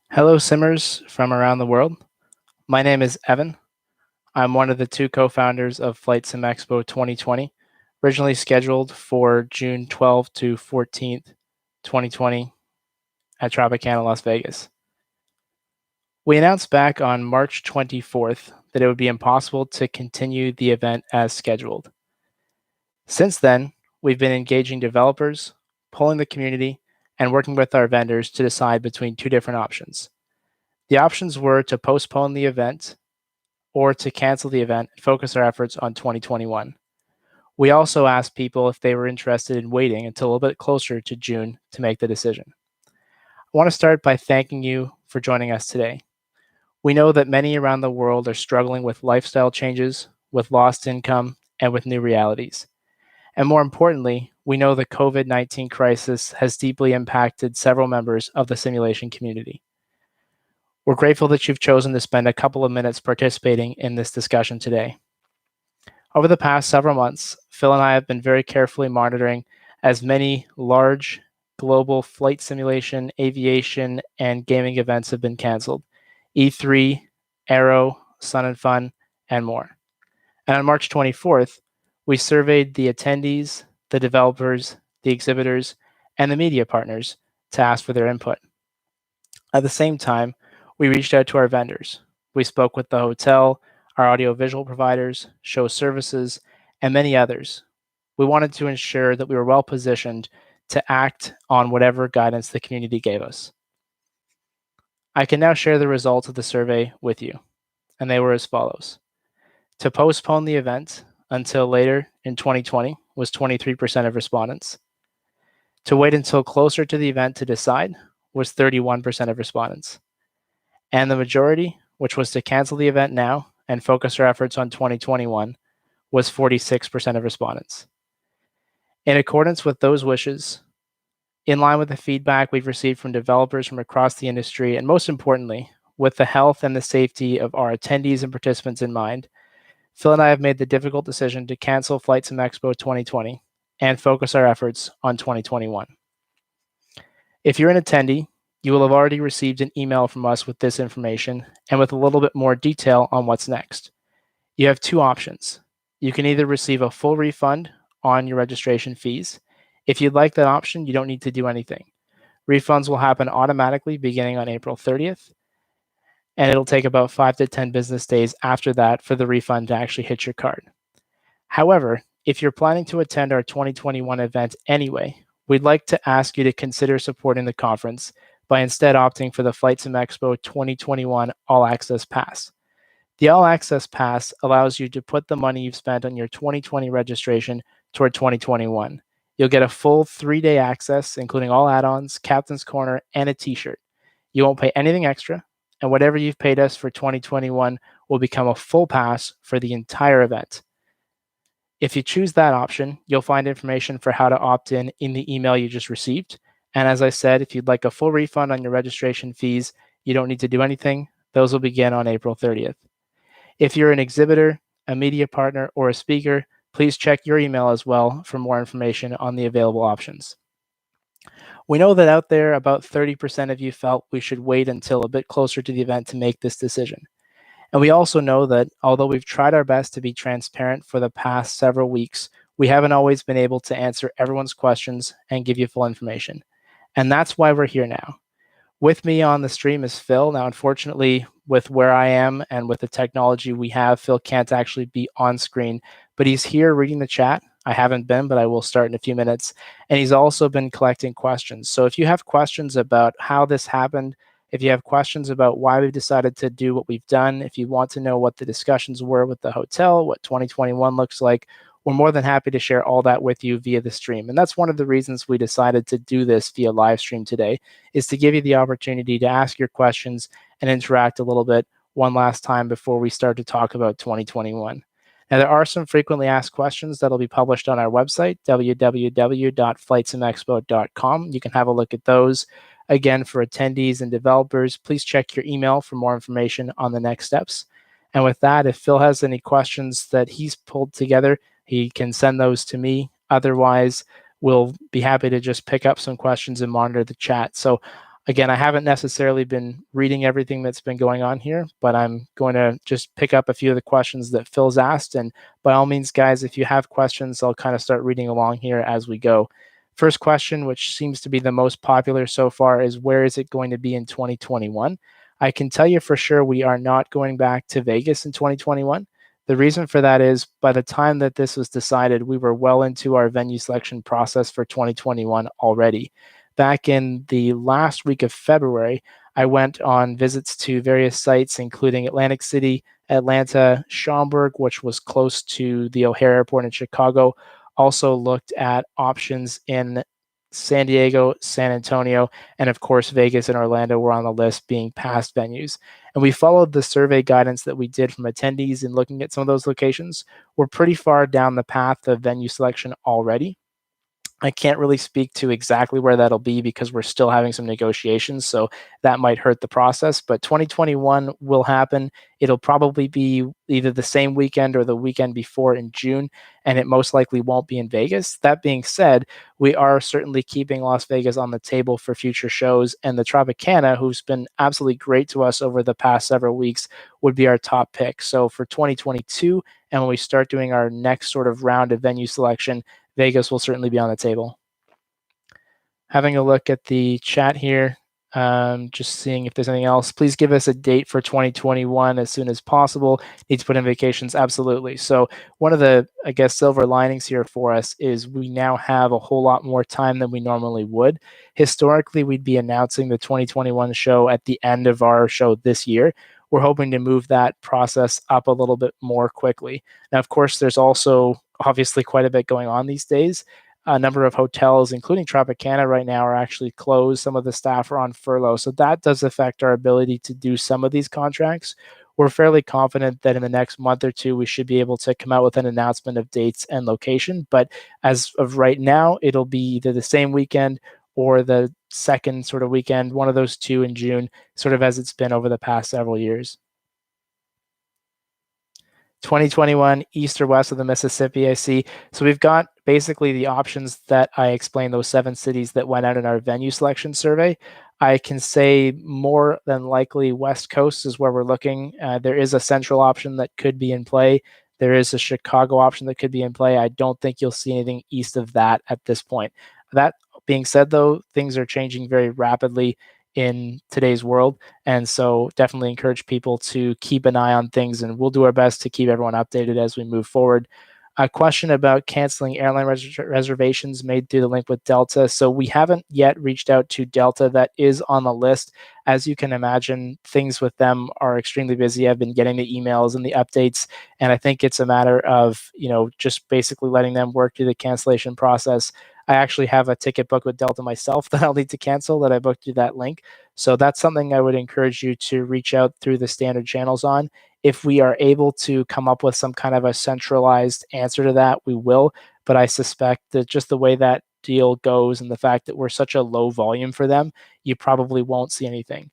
Hello, Simmers from around the world. My name is Evan. I'm one of the two co-founders of FlightSimExpo 2020, originally scheduled for June 12th to 14th, 2020 at Tropicana, Las Vegas. We announced back on March 24th that it would be impossible to continue the event as scheduled. Since then, we've been engaging developers, polling the community, and working with our vendors to decide between two different options. The options were to postpone the event or to cancel the event and focus our efforts on 2021. We also asked people if they were interested in waiting until a little bit closer to June to make the decision. I want to start by thanking you for joining us today. We know that many around the world are struggling with lifestyle changes, with lost income, and with new realities. And more importantly, we know the COVID-19 crisis has deeply impacted several members of the simulation community. We're grateful that you've chosen to spend a couple of minutes participating in this discussion today. Over the past several months, Phil and I have been very carefully monitoring as many large global flight simulation, aviation, and gaming events have been canceled. E3, Aero, Sun and Fun, and more. And on March 24th, we surveyed the attendees, the developers, the exhibitors, and the media partners to ask for their input. At the same time, we reached out to our vendors. We spoke with the hotel, our audiovisual providers, show services, and many others. We wanted to ensure that we were well positioned to act on whatever guidance the community gave us. I can now share the results of the survey with you, and they were as follows. To postpone the event until later in 2020 was 23% of respondents. To wait until closer to the event to decide was 31% of respondents. And the majority, which was to cancel the event now and focus our efforts on 2021, was 46% of respondents. In accordance with those wishes, in line with the feedback we've received from developers from across the industry, and most importantly, with the health and the safety of our attendees and participants in mind, Phil and I have made the difficult decision to cancel FlightSimExpo 2020 and focus our efforts on 2021. If you're an attendee, you will have already received an email from us with this information and with a little bit more detail on what's next. You have two options. You can either receive a full refund on your registration fees. If you'd like that option, you don't need to do anything. Refunds will happen automatically beginning on April 30th, and it'll take about 5 to 10 business days after that for the refund to actually hit your card. However, if you're planning to attend our 2021 event anyway, we'd like to ask you to consider supporting the conference by instead opting for the FlightSimExpo 2021 All Access Pass. The All Access Pass allows you to put the money you've spent on your 2020 registration toward 2021. You'll get a full 3-day access, including all add-ons, Captain's Corner, and a t-shirt. You won't pay anything extra, and whatever you've paid us for 2021 will become a full pass for the entire event. If you choose that option, you'll find information for how to opt in the email you just received. And as I said, if you'd like a full refund on your registration fees, you don't need to do anything. Those will begin on April 30th. If you're an exhibitor, a media partner, or a speaker, please check your email as well for more information on the available options. We know that out there, about 30% of you felt we should wait until a bit closer to the event to make this decision. And we also know that although we've tried our best to be transparent for the past several weeks, we haven't always been able to answer everyone's questions and give you full information. And that's why we're here now. With me on the stream is Phil. Now, unfortunately, with where I am and with the technology we have, Phil can't actually be on screen, but he's here reading the chat. I haven't been, but I will start in a few minutes. And he's also been collecting questions. So if you have questions about how this happened, if you have questions about why we've decided to do what we've done, if you want to know what the discussions were with the hotel, what 2021 looks like, we're more than happy to share all that with you via the stream. And that's one of the reasons we decided to do this via live stream today, is to give you the opportunity to ask your questions and interact a little bit one last time before we start to talk about 2021. Now, there are some frequently asked questions that'll be published on our website, www.flightsimexpo.com. You can have a look at those. Again, for attendees and developers, please check your email for more information on the next steps. And with that, if Phil has any questions that he's pulled together, he can send those to me. Otherwise, we'll be happy to just pick up some questions and monitor the chat. So Again, I haven't necessarily been reading everything that's been going on here, but I'm going to just pick up a few of the questions that Phil's asked. And by all means, guys, if you have questions, I'll kind of start reading along here as we go. First question, which seems to be the most popular so far, is where is it going to be in 2021? I can tell you for sure we are not going back to Vegas in 2021. The reason for that is by the time that this was decided, we were well into our venue selection process for 2021 already. Back in the last week of February, I went on visits to various sites, including Atlantic City, Atlanta, Schaumburg, which was close to the O'Hare Airport in Chicago. Also looked at options in San Diego, San Antonio, and of course, Vegas and Orlando were on the list being past venues. And we followed the survey guidance that we did from attendees in looking at some of those locations. We're pretty far down the path of venue selection already. I can't really speak to exactly where that'll be because we're still having some negotiations, so that might hurt the process. But 2021 will happen. It'll probably be either the same weekend or the weekend before in June, and it most likely won't be in Vegas. That being said, we are certainly keeping Las Vegas on the table for future shows, and the Tropicana, who's been absolutely great to us over the past several weeks, would be our top pick. So for 2022, and when we start doing our next sort of round of venue selection, Vegas will certainly be on the table. Having a look at the chat here, just seeing if there's anything else. Please give us a date for 2021 as soon as possible. Need to put in vacations? Absolutely. So one of the, I guess, silver linings here for us is we now have a whole lot more time than we normally would. Historically, we'd be announcing the 2021 show at the end of our show this year. We're hoping to move that process up a little bit more quickly. Now, of course, there's also obviously quite a bit going on these days. A number of hotels, including Tropicana right now, are actually closed. Some of the staff are on furlough. So that does affect our ability to do some of these contracts. We're fairly confident that in the next month or two, we should be able to come out with an announcement of dates and location. But as of right now, it'll be either the same weekend or the second sort of weekend, one of those two in June, sort of as it's been over the past several years. 2021 east or west of the Mississippi, I see. So we've got basically the options that I explained, those 7 cities that went out in our venue selection survey. I can say more than likely West Coast is where we're looking. There is a central option that could be in play. There is a Chicago option that could be in play. I don't think you'll see anything east of that at this point. That being said, though, things are changing very rapidly in today's world. And so definitely encourage people to keep an eye on things, and we'll do our best to keep everyone updated as we move forward. A question about canceling airline reservations made through the link with Delta. So we haven't yet reached out to Delta. That is on the list. As you can imagine, things with them are extremely busy. I've been getting the emails and the updates, and I think it's a matter of, just basically letting them work through the cancellation process. I actually have a ticket booked with Delta myself that I'll need to cancel that I booked through that link. So that's something I would encourage you to reach out through the standard channels on. If we are able to come up with some kind of a centralized answer to that, we will. But I suspect that just the way that deal goes and the fact that we're such a low volume for them, you probably won't see anything.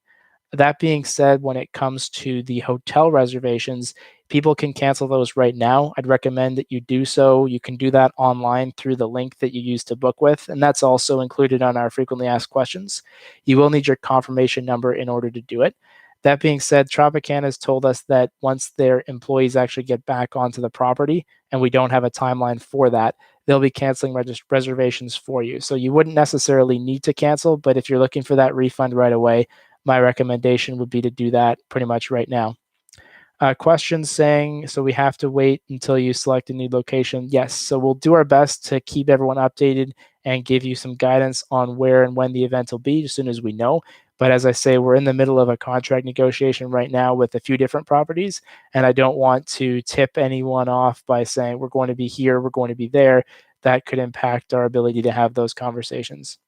That being said, when it comes to the hotel reservations, people can cancel those right now. I'd recommend that you do so. You can do that online through the link that you use to book with, and that's also included on our frequently asked questions. You will need your confirmation number in order to do it. That being said, Tropicana has told us that once their employees actually get back onto the property, and we don't have a timeline for that, they'll be canceling reservations for you. So you wouldn't necessarily need to cancel, but if you're looking for that refund right away, my recommendation would be to do that pretty much right now. Questions saying, so we have to wait until you select a new location. Yes, so we'll do our best to keep everyone updated and give you some guidance on where and when the event will be as soon as we know. But as I say, we're in the middle of a contract negotiation right now with a few different properties, and I don't want to tip anyone off by saying we're going to be here, we're going to be there. That could impact our ability to have those conversations.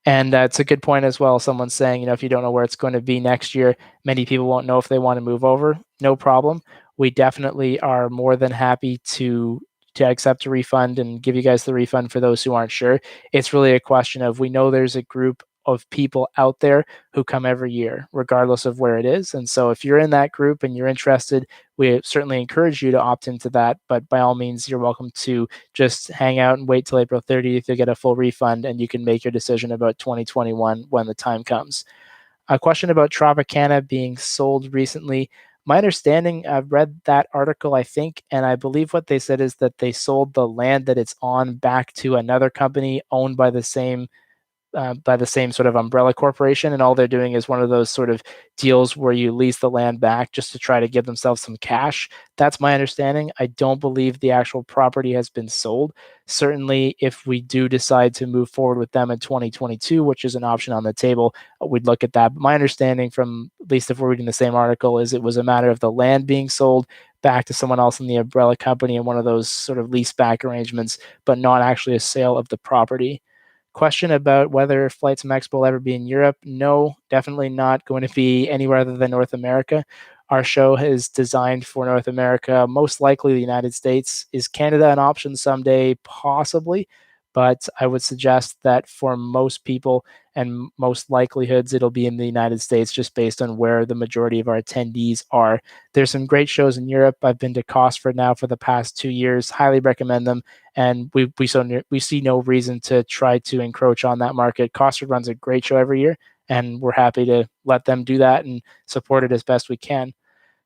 And it's a good point as well. Someone's saying, if you don't know where it's going to be next year, many people won't know if they want to move over. No problem. We definitely are more than happy to accept a refund and give you guys the refund for those who aren't sure. It's really a question of, we know there's a group of people out there who come every year, regardless of where it is. And so if you're in that group and you're interested, we certainly encourage you to opt into that. But by all means, you're welcome to just hang out and wait till April 30th. You'll get a full refund and you can make your decision about 2021 when the time comes. A question about Tropicana being sold recently. My understanding, I've read that article, I think, and I believe what they said is that they sold the land that it's on back to another company owned by the same sort of umbrella corporation, and all they're doing is one of those sort of deals where you lease the land back just to try to give themselves some cash. That's my understanding. I don't believe the actual property has been sold. Certainly, if we do decide to move forward with them in 2022, which is an option on the table, we'd look at that. But my understanding, from at least if we're reading the same article, is it was a matter of the land being sold back to someone else in the umbrella company in one of those sort of lease back arrangements, but not actually a sale of the property. Question about whether FlightSimExpo will ever be in Europe. No, definitely not going to be anywhere other than North America. Our show is designed for North America, most likely the United States. Is Canada an option someday? Possibly. But I would suggest that for most people and most likelihoods, it'll be in the United States just based on where the majority of our attendees are. There's some great shows in Europe. I've been to Cosford now for the past 2 years. Highly recommend them, and we see no reason to try to encroach on that market. Cosford runs a great show every year, and we're happy to let them do that and support it as best we can.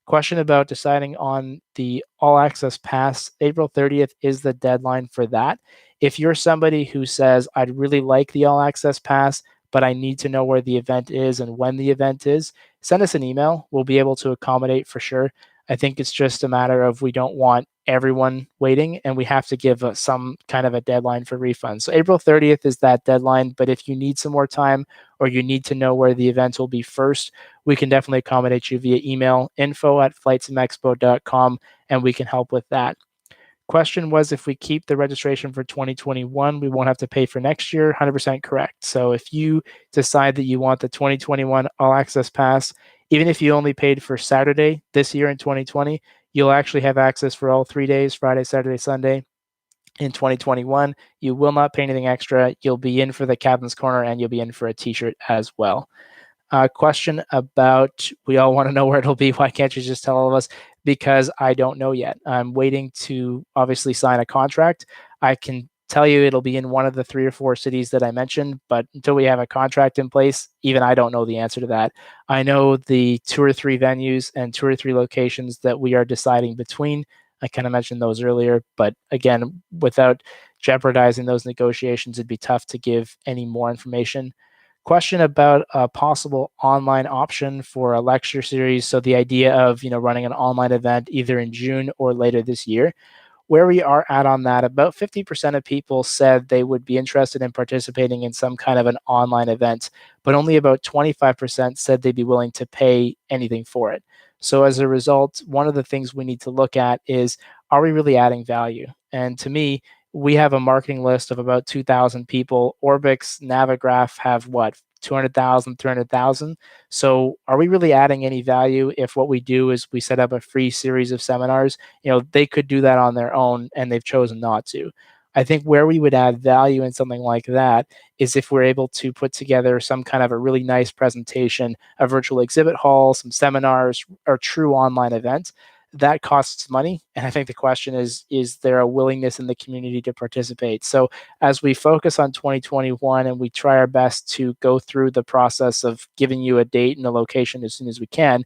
Question about deciding on the all access pass. April 30th is the deadline for that. If you're somebody who says, I'd really like the all access pass, but I need to know where the event is and when the event is, send us an email. We'll be able to accommodate for sure. I think it's just a matter of we don't want everyone waiting, and we have to give some kind of a deadline for refunds. So April 30th is that deadline, but if you need some more time or you need to know where the event will be first, we can definitely accommodate you via email, info@flightsimexpo.com, and we can help with that. Question was, if we keep the registration for 2021, we won't have to pay for next year. 100% correct. So if you decide that you want the 2021 All Access Pass, even if you only paid for Saturday this year in 2020, you'll actually have access for all 3 days, Friday, Saturday, Sunday in 2021. You will not pay anything extra. You'll be in for the Captain's Corner, and you'll be in for a t-shirt as well. Question about, we all want to know where it'll be. Why can't you just tell all of us? Because I don't know yet. I'm waiting to obviously sign a contract. I can tell you it'll be in one of the 3 or 4 cities that I mentioned, but until we have a contract in place, even I don't know the answer to that. I know the 2 or 3 venues and 2 or 3 locations that we are deciding between. I kind of mentioned those earlier, but again, without jeopardizing those negotiations, it'd be tough to give any more information. Question about a possible online option for a lecture series. So the idea of running an online event either in June or later this year. Where we are at on that, about 50% of people said they would be interested in participating in some kind of an online event, but only about 25% said they'd be willing to pay anything for it. So as a result, one of the things we need to look at is, are we really adding value? And to me, we have a marketing list of about 2,000 people. Orbix, Navigraph have what, 200,000, 300,000. So are we really adding any value if what we do is we set up a free series of seminars? They could do that on their own, and they've chosen not to. I think where we would add value in something like that is if we're able to put together some kind of a really nice presentation, a virtual exhibit hall, some seminars, or true online event. That costs money. And I think the question is there a willingness in the community to participate? So as we focus on 2021 and we try our best to go through the process of giving you a date and a location as soon as we can,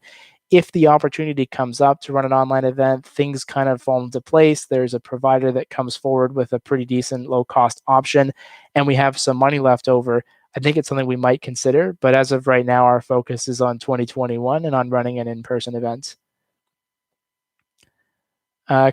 if the opportunity comes up to run an online event, things kind of fall into place. There's a provider that comes forward with a pretty decent low-cost option, and we have some money left over. I think it's something we might consider. But as of right now, our focus is on 2021 and on running an in-person event.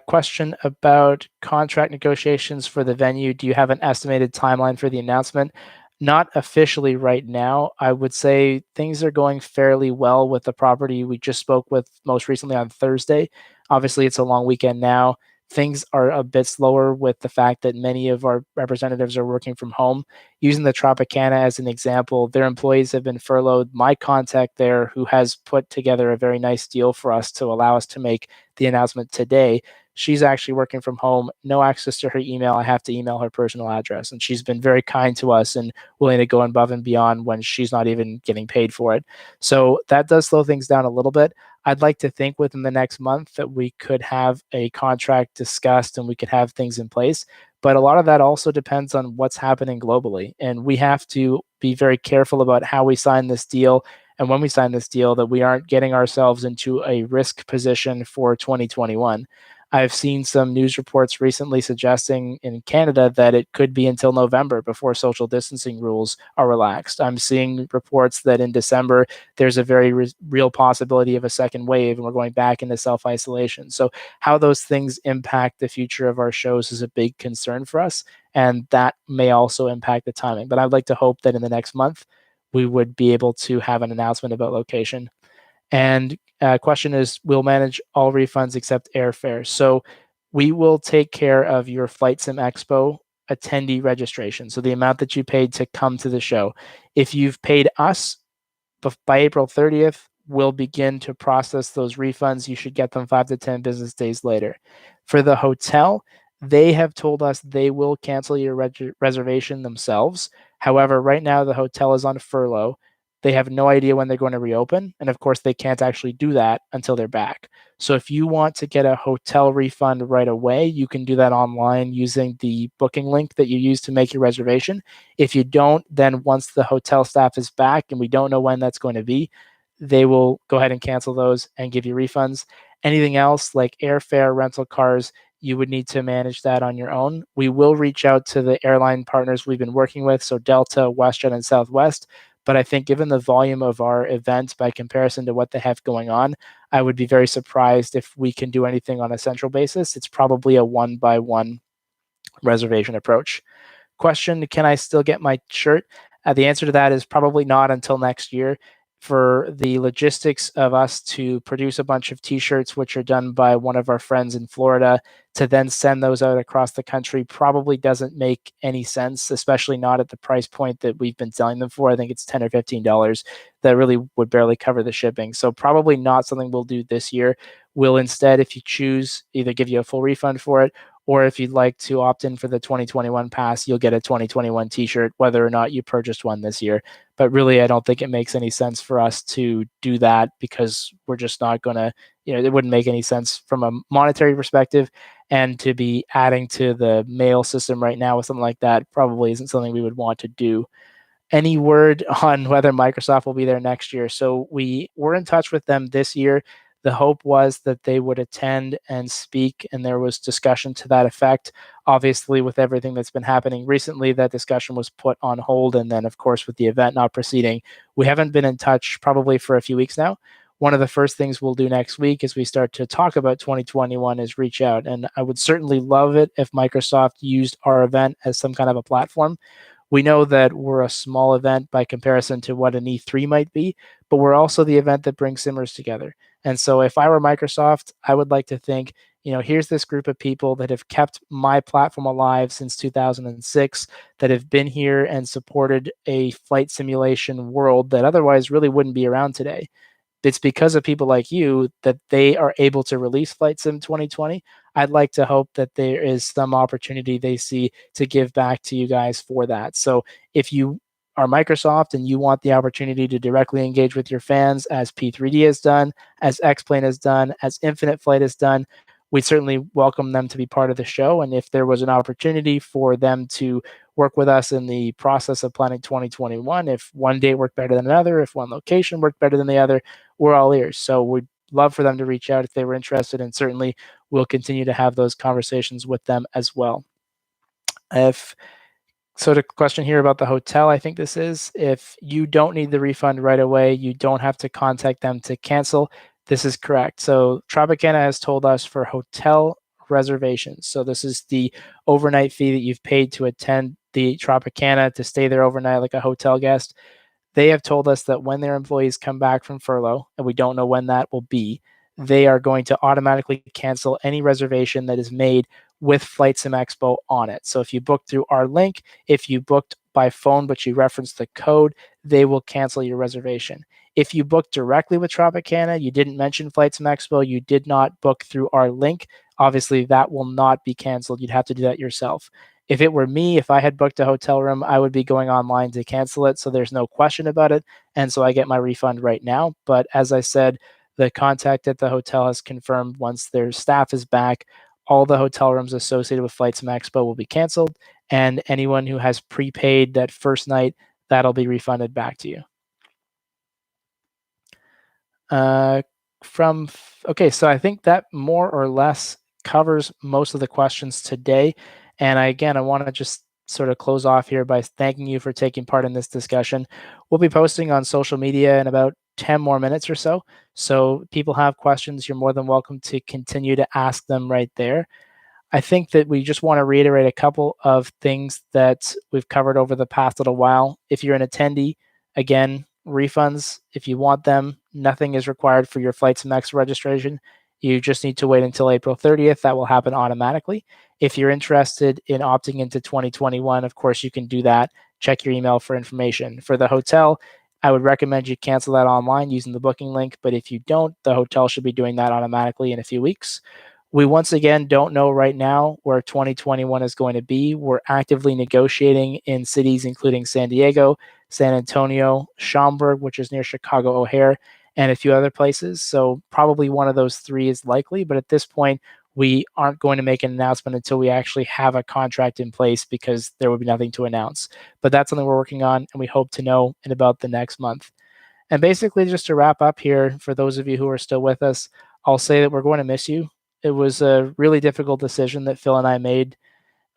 Question about contract negotiations for the venue. Do you have an estimated timeline for the announcement? Not officially right now. I would say things are going fairly well with the property we just spoke with most recently on Thursday. Obviously, it's a long weekend now. Things are a bit slower with the fact that many of our representatives are working from home. Using the Tropicana as an example, their employees have been furloughed. My contact there, who has put together a very nice deal for us to allow us to make the announcement today, She's actually working from home, no access to her email. I have to email her personal address. And she's been very kind to us and willing to go above and beyond when she's not even getting paid for it. So that does slow things down a little bit. I'd like to think within the next month that we could have a contract discussed and we could have things in place. But a lot of that also depends on what's happening globally. And we have to be very careful about how we sign this deal and when we sign this deal, that we aren't getting ourselves into a risk position for 2021. I've seen some news reports recently suggesting in Canada that it could be until November before social distancing rules are relaxed. I'm seeing reports that in December, there's a very real possibility of a second wave and we're going back into self isolation. So, how those things impact the future of our shows is a big concern for us. And that may also impact the timing. But I'd like to hope that in the next month, we would be able to have an announcement about location. And question is, we'll manage all refunds except airfare. So we will take care of your FlightSimExpo attendee registration. So the amount that you paid to come to the show. If you've paid us by April 30th, we'll begin to process those refunds. You should get them 5 to 10 business days later. For the hotel, they have told us they will cancel your reservation themselves. However, right now the hotel is on furlough. They have no idea when they're going to reopen. And of course, they can't actually do that until they're back. So if you want to get a hotel refund right away, you can do that online using the booking link that you use to make your reservation. If you don't, then once the hotel staff is back and we don't know when that's going to be, they will go ahead and cancel those and give you refunds. Anything else like airfare, rental cars, you would need to manage that on your own. We will reach out to the airline partners we've been working with, so Delta, WestJet, and Southwest. But I think given the volume of our events by comparison to what they have going on, I would be very surprised if we can do anything on a central basis. It's probably a one-by-one reservation approach. Question, can I still get my shirt? The answer to that is probably not until next year. For the logistics of us to produce a bunch of t-shirts, which are done by one of our friends in Florida, to then send those out across the country probably doesn't make any sense, especially not at the price point that we've been selling them for. I think it's $10 or $15. That really would barely cover the shipping. So probably not something we'll do this year. We'll instead, if you choose, either give you a full refund for it, or if you'd like to opt in for the 2021 pass, you'll get a 2021 t-shirt, whether or not you purchased one this year. But really, I don't think it makes any sense for us to do that because we're just not going to, it wouldn't make any sense from a monetary perspective. And to be adding to the mail system right now with something like that probably isn't something we would want to do. Any word on whether Microsoft will be there next year? So we were in touch with them this year. The hope was that they would attend and speak, and there was discussion to that effect. Obviously, with everything that's been happening recently, that discussion was put on hold. And then, of course, with the event not proceeding, we haven't been in touch probably for a few weeks now. One of the first things we'll do next week as we start to talk about 2021 is reach out. And I would certainly love it if Microsoft used our event as some kind of a platform. We know that we're a small event by comparison to what an E3 might be, but we're also the event that brings simmers together. And so if I were Microsoft, I would like to think, here's this group of people that have kept my platform alive since 2006, that have been here and supported a flight simulation world that otherwise really wouldn't be around today. It's because of people like you that they are able to release Flight Sim 2020. I'd like to hope that there is some opportunity they see to give back to you guys for that. So if you are Microsoft and you want the opportunity to directly engage with your fans, as P3D has done, as X-Plane has done, as Infinite Flight has done, we certainly welcome them to be part of the show. And if there was an opportunity for them to work with us in the process of planning 2021, if one date worked better than another, if one location worked better than the other, we're all ears. So we'd love for them to reach out if they were interested, and certainly we'll continue to have those conversations with them as well. So the question here about the hotel, I think this is, if you don't need the refund right away, you don't have to contact them to cancel. This is correct. So Tropicana has told us for hotel reservations. So this is the overnight fee that you've paid to attend the Tropicana, to stay there overnight like a hotel guest. They have told us that when their employees come back from furlough, and we don't know when that will be, they are going to automatically cancel any reservation that is made with FlightSimExpo on it. So if you booked through our link, if you booked by phone but you reference the code, they will cancel your reservation. If you booked directly with Tropicana, you didn't mention FlightSimExpo, you did not book through our link, obviously that will not be canceled. You'd have to do that yourself. If it were me, if I had booked a hotel room, I would be going online to cancel it. So there's no question about it. And so I get my refund right now. But as I said, the contact at the hotel has confirmed once their staff is back, all the hotel rooms associated with Flight Sim Expo will be canceled. And anyone who has prepaid that first night, that'll be refunded back to you. Uh, okay, so I think that more or less covers most of the questions today. And again, I want to just sort of close off here by thanking you for taking part in this discussion. We'll be posting on social media in about 10 more minutes or so. So people have questions, you're more than welcome to continue to ask them right there. I think that we just want to reiterate a couple of things that we've covered over the past little while. If you're an attendee, again, refunds, if you want them, nothing is required for your FlightSimExpo registration. You just need to wait until April 30th. That will happen automatically. If you're interested in opting into 2021, of course, you can do that. Check your email for information. For the hotel, I would recommend you cancel that online using the booking link. But if you don't, the hotel should be doing that automatically in a few weeks. We once again don't know right now where 2021 is going to be. We're actively negotiating in cities including San Diego, San Antonio, Schaumburg, which is near Chicago O'Hare, and a few other places. So probably one of those three is likely, but at this point, we aren't going to make an announcement until we actually have a contract in place because there would be nothing to announce. But that's something we're working on, and we hope to know in about the next month. And basically, just to wrap up here, for those of you who are still with us, I'll say that we're going to miss you. It was a really difficult decision that Phil and I made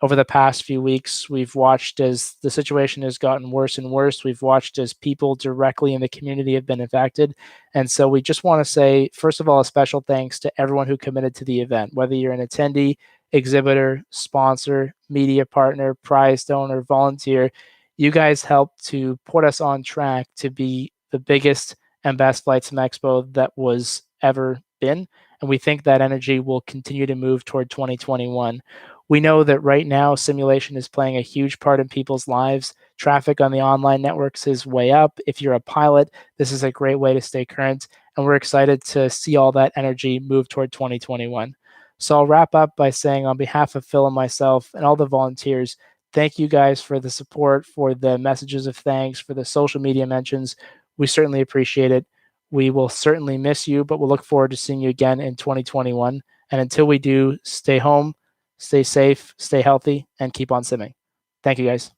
over the past few weeks. We've watched as the situation has gotten worse and worse. We've watched as people directly in the community have been affected. And so we just want to say, first of all, a special thanks to everyone who committed to the event, whether you're an attendee, exhibitor, sponsor, media partner, prize donor, volunteer. You guys helped to put us on track to be the biggest and best FlightSimExpo that was ever been. And we think that energy will continue to move toward 2021. We know that right now simulation is playing a huge part in people's lives. Traffic on the online networks is way up. If you're a pilot, this is a great way to stay current. And we're excited to see all that energy move toward 2021. So I'll wrap up by saying, on behalf of Phil and myself and all the volunteers, thank you guys for the support, for the messages of thanks, for the social media mentions. We certainly appreciate it. We will certainly miss you, but we'll look forward to seeing you again in 2021. And until we do, stay home, stay safe, stay healthy, and keep on simming. Thank you, guys.